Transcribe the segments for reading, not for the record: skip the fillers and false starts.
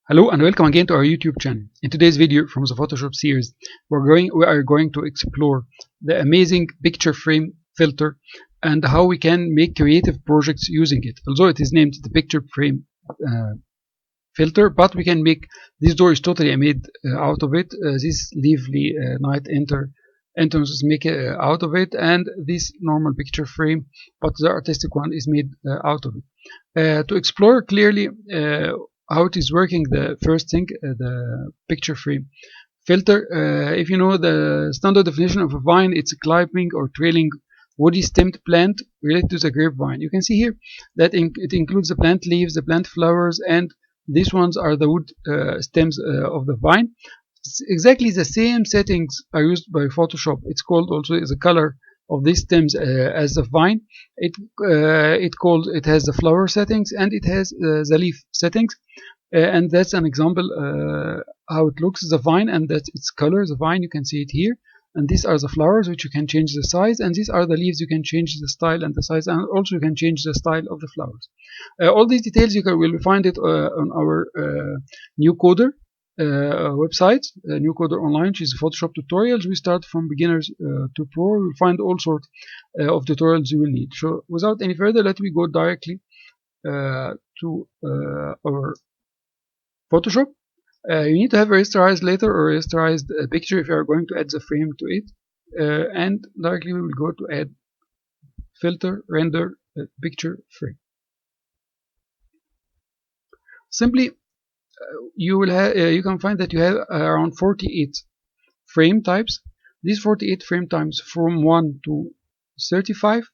Hello and welcome again to our YouTube channel. In today's video from the Photoshop series, we are going to explore the amazing picture frame filter and how we can make creative projects using it. Although it is named the picture frame filter, but we can make this door is totally made out of it. This lively night entrance is made out of it, and this normal picture frame, but the artistic one is made out of it. To explore clearly how it is working, the first thing, the picture frame filter. If you know the standard definition of a vine, it's a climbing or trailing woody stemmed plant related to the grapevine. You can see here that it includes the plant leaves, the plant flowers, and these ones are the wood stems of the vine. It's exactly the same settings are used by Photoshop. It's called also the color of these stems as the vine. It has the flower settings and it has the leaf settings, and that's an example how it looks, the vine, and that's its color. The vine, you can see it here, and these are the flowers which you can change the size, and these are the leaves. You can change the style and the size, and also you can change the style of the flowers. All these details will find it on our new coder website, new coder online, which is Photoshop tutorials. We start from beginners to pro. You'll find all sorts of tutorials you will need. So without any further, let me go directly to our Photoshop. You need to have a rasterized letter or rasterized picture if you are going to add the frame to it, and directly we will go to add filter render picture frame. Simply you can find that you have around 48 frame types. These 48 frame types from 1 to 35,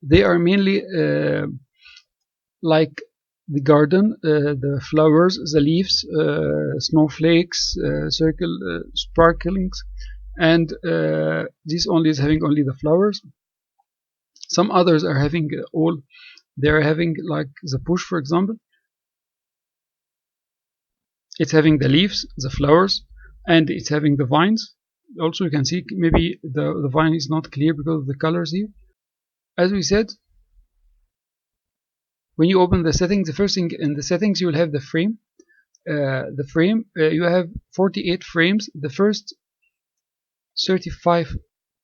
they are mainly like the garden, the flowers, the leaves, snowflakes, circle, sparklings, and this only is having only the flowers. Some others are having they're having like the bush, for example. It's having the leaves, the flowers, and it's having the vines. Also, you can see maybe the vine is not clear because of the colors here. As we said, when you open the settings, the first thing in the settings, you will have the frame. You have 48 frames. The first 35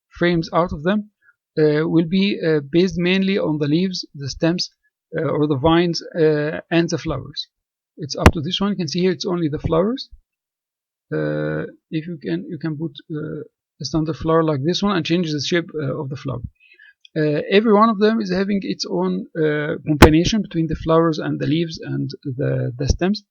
frames out of them will be based mainly on the leaves, the stems, or the vines, and the flowers. It's up to this one. You can see here it's only the flowers. If you can put a standard flower like this one and change the shape of the flower. Every one of them is having its own combination between the flowers and the leaves and the stems.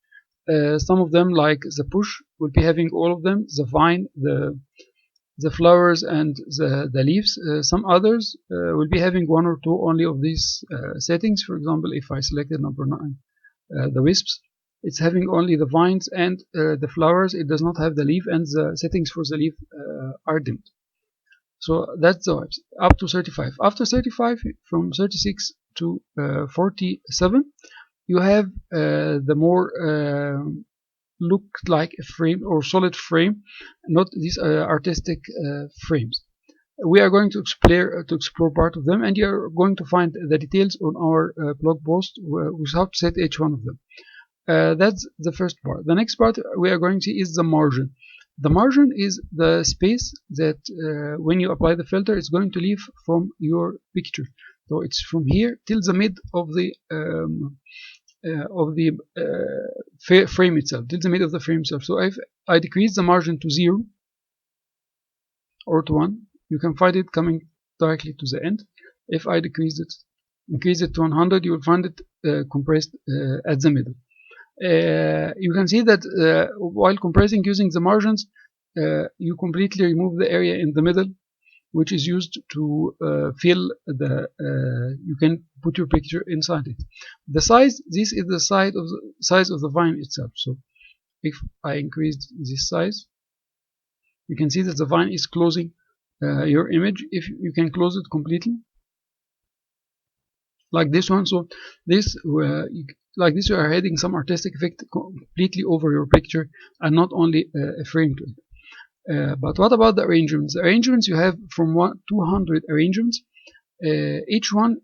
Some of them, like the bush, will be having all of them, the vine, the flowers, and the leaves. Some others will be having one or two only of these settings. For example, if I selected number 9, the wisps, it's having only the vines and the flowers. It does not have the leaf, and the settings for the leaf are dimmed. So that's the vibes up to 35. After 35, from 36 to 47, you have the more look like a frame or solid frame, not these artistic frames. We are going to explore part of them, and you are going to find the details on our blog post with how to set each one of them. That's the first part. The next part we are going to see is the margin. The margin is the space that when you apply the filter, it's going to leave from your picture. So it's from here till the mid of the frame itself, till the mid of the frame itself. So if I decrease the margin to 0 or to 1, you can find it coming directly to the end. If I increase it to 100, you will find it compressed at the middle. You can see that while compressing using the margins, you completely remove the area in the middle, which is used to fill you can put your picture inside it. The size, this is the size of the vine itself. So if I increase this size, you can see that the vine is closing your image. If you can close it completely, like this one. So this like this, you are adding some artistic effect completely over your picture and not only a frame to it. But what about the arrangements? The arrangements, you have from 200 arrangements. Each one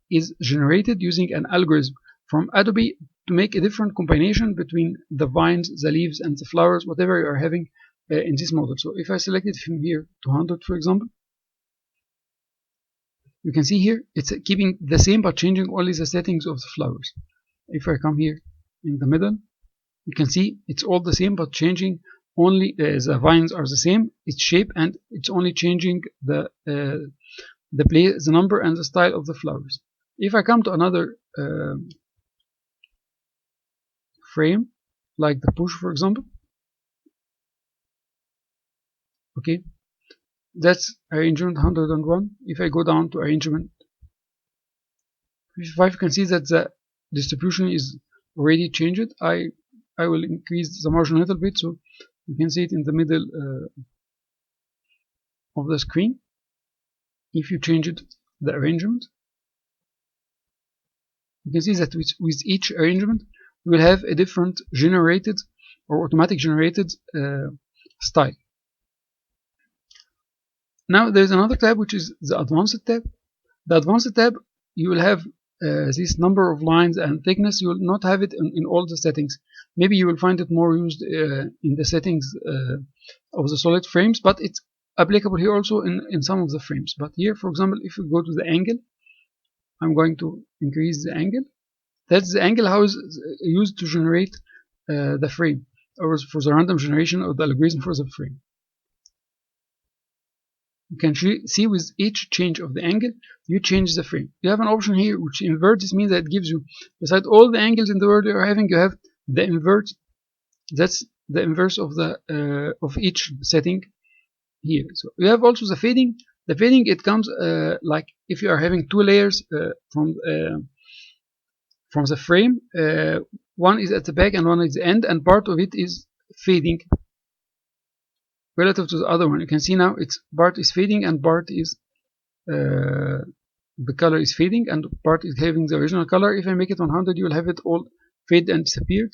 is generated using an algorithm from Adobe to make a different combination between the vines, the leaves, and the flowers, whatever you are having in this model. So if I select it from here to 100, for example, you can see here it's keeping the same but changing only the settings of the flowers. If I come here in the middle, you can see it's all the same but changing only the vines are the same, its shape, and it's only changing the number and the style of the flowers. If I come to another frame, like the push, for example, okay, that's arrangement 101. If I go down to arrangement 55, you can see that the distribution is already changed. I will increase the margin a little bit so you can see it in the middle of the screen. If you change it, the arrangement, you can see that with each arrangement you will have a different generated or automatic generated style. Now there's another tab which is the advanced tab. The advanced tab, you will have this number of lines and thickness. You will not have it in all the settings. Maybe you will find it more used in the settings of the solid frames, but it's applicable here also in some of the frames. But here, for example, if we go to the angle, I'm going to increase the angle. That's the angle how is used to generate the frame, or for the random generation of the algorithm for the frame. You can see with each change of the angle, you change the frame. You have an option here which invert. This means that it gives you, beside all the angles in the world you are having, you have the invert. That's the inverse of the of each setting here. So you have also the fading. The fading, it comes like if you are having two layers from the frame. One is at the back and one is the end, and part of it is fading relative to the other one. You can see now it's part is fading and part is the color is fading and part is having the original color. If I make it 100, you will have it all fade and disappeared.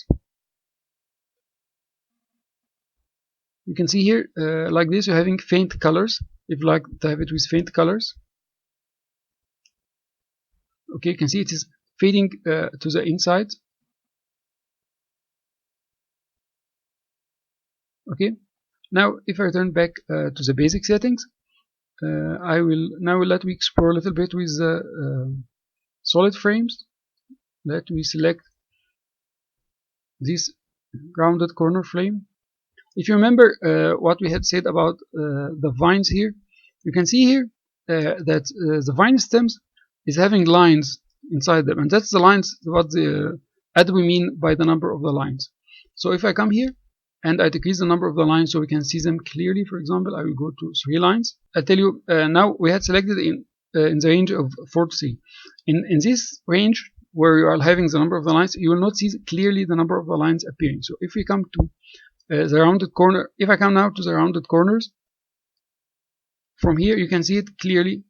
You can see here like this, you're having faint colors. If you like to have it with faint colors, okay, you can see it is fading to the inside. Okay, now if I return back to the basic settings, I will now let me explore a little bit with the solid frames. Let me select this rounded corner frame. If you remember what we had said about the vines here, you can see here that the vine stems is having lines inside them, and that's the lines what the we mean by the number of the lines. So if I come here and I decrease the number of the lines so we can see them clearly, for example, I will go to 3 lines. I'll tell you now we had selected in the range of 4 to 3. In this range where you are having the number of the lines, you will not see clearly the number of the lines appearing. So if we come to the rounded corner, if I come now to the rounded corners, from here you can see it clearly.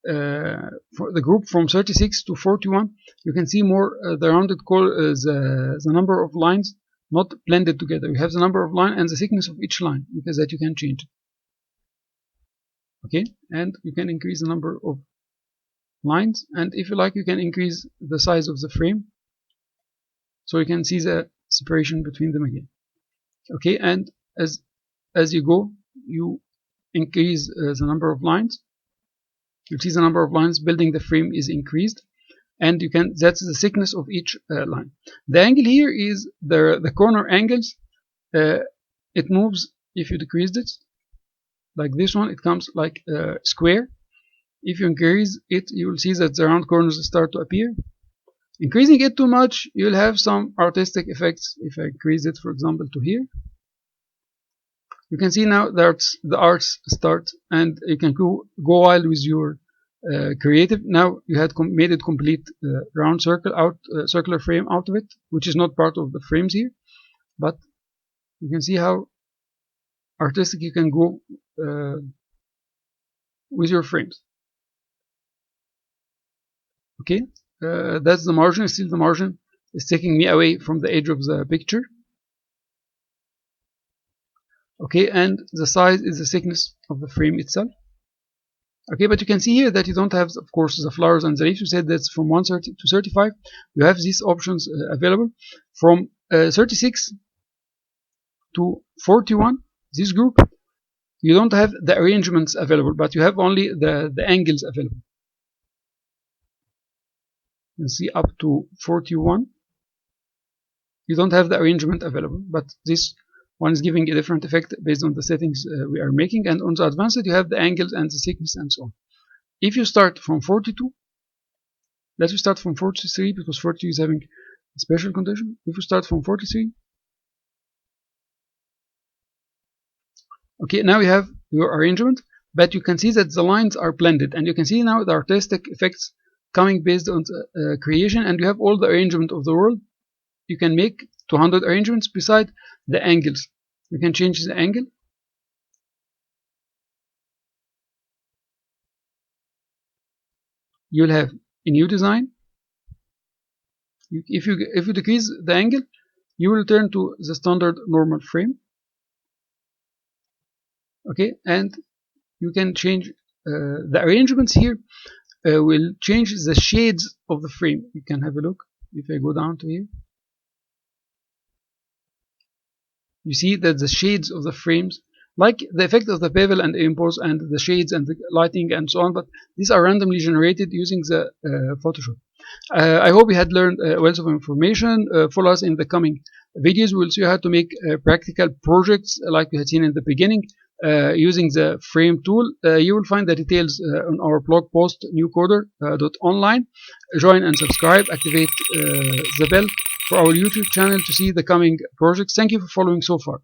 For the group from 36 to 41, you can see more the rounded the number of lines not blended together. You have the number of line and the thickness of each line, because that you can change it. Okay, and you can increase the number of lines, and if you like, you can increase the size of the frame, so you can see the separation between them again. Okay, and as you go, you increase the number of lines. You see the number of lines building the frame is increased, and you can, that's the thickness of each line. The angle here is the corner angles. It moves if you decrease it, like this one, it comes like square. If you increase it, you will see that the round corners start to appear. Increasing it too much, you will have some artistic effects. If I increase it, for example, to here, you can see now that the arts start, and you can go wild with your creative. Now you had made it complete round circle out, circular frame out of it, which is not part of the frames here, but you can see how artistic you can go with your frames. Okay, that's the margin. Still the margin is taking me away from the edge of the picture. Okay, and the size is the thickness of the frame itself. Okay, but you can see here that you don't have, of course, the flowers and the leaves. You said that's from 130 to 35. You have these options available. From 36 to 41, this group, you don't have the arrangements available, but you have only the angles available. You can see up to 41, you don't have the arrangement available, but this one is giving a different effect based on the settings we are making. And on the advanced, you have the angles and the thickness and so on. If you start from 42, let's start from 43 because 42 is having a special condition. If you start from 43, okay, now you have your arrangement, but you can see that the lines are blended, and you can see now the artistic effects coming based on the creation, and you have all the arrangement of the world. You can make 200 arrangements beside the angles. You can change the angle. You'll have a new design. If you decrease the angle, you will return to the standard normal frame. Okay, and you can change the arrangements here. Will change the shades of the frame. You can have a look. If I go down to here, you see that the shades of the frames, like the effect of the bevel and impulse and the shades and the lighting and so on, but these are randomly generated using the Photoshop. I hope you had learned wealth of information. Follow us in the coming videos. We will see how to make practical projects like we had seen in the beginning using the frame tool. You will find the details on our blog post newcoder.online. Join and subscribe. Activate the bell for our YouTube channel to see the coming projects. Thank you for following so far.